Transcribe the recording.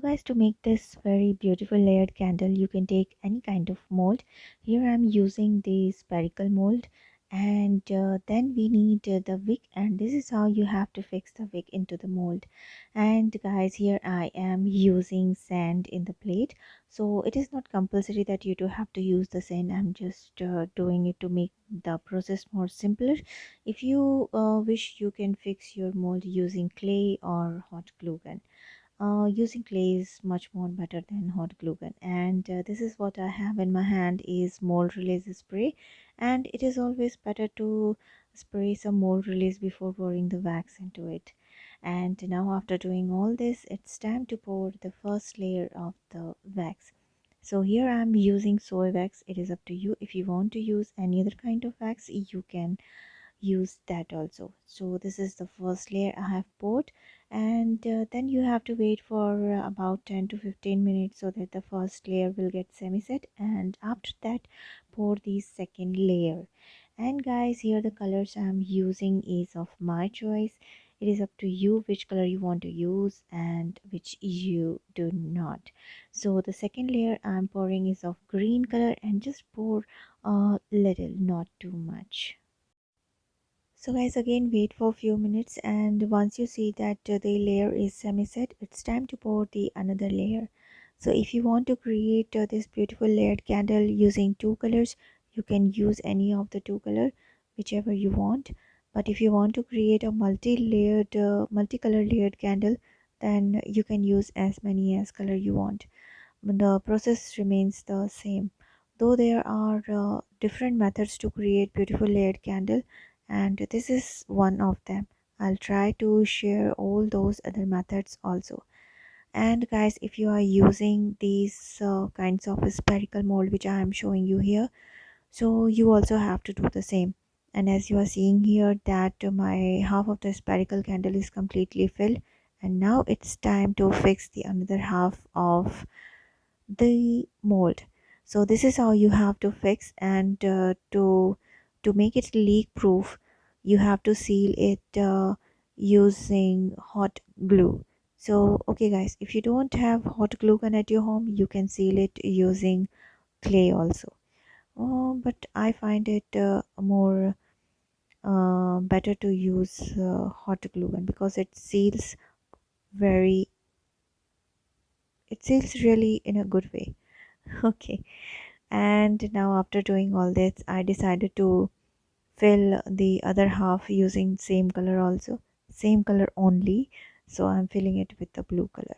guys, to make this very beautiful layered candle, you can take any kind of mold. Here I'm using the spherical mold, and then we need the wick, and this is how you have to fix the wick into the mold. And guys, here I am using sand in the plate, so it is not compulsory that you do have to use the sand. I'm just doing it to make the process more simpler. If you wish, you can fix your mold using clay or hot glue gun. Using clay is much more better than hot glue gun. And this is what I have in my hand is mold release spray, and it is always better to spray some mold release before pouring the wax into it. And now after doing all this, it's time to pour the first layer of the wax. So here I'm using soy wax. It is up to you. If you want to use any other kind of wax, you can use that also. So this is the first layer I have poured, and then you have to wait for about 10 to 15 minutes so that the first layer will get semi-set, and after that pour the second layer. And guys, here the colors I'm using is of my choice. It is up to you which color you want to use and which you do not. So the second layer I'm pouring is of green color, and just pour a little, not too much. So guys, again wait for a few minutes, and once you see that the layer is semi-set, it's time to pour the another layer. So if you want to create this beautiful layered candle using two colors, you can use any of the two color, whichever you want. But if you want to create a multi-layered multicolor layered candle, then you can use as many as color you want. But the process remains the same, though there are different methods to create beautiful layered candle, and this is one of them. I'll try to share all those other methods also. And guys, if you are using these kinds of spherical mold which I am showing you here, so you also have to do the same. And as you are seeing here that my half of the spherical candle is completely filled, and now it's time to fix the another half of the mold. So this is how you have to fix, and to make it leak proof, you have to seal it using hot glue. So okay guys, if you don't have hot glue gun at your home, you can seal it using clay also. But I find it more better to use hot glue gun because very it seals really in a good way. Okay, and now after doing all this, I decided to fill the other half using same color also, same color only. So I'm filling it with the blue color.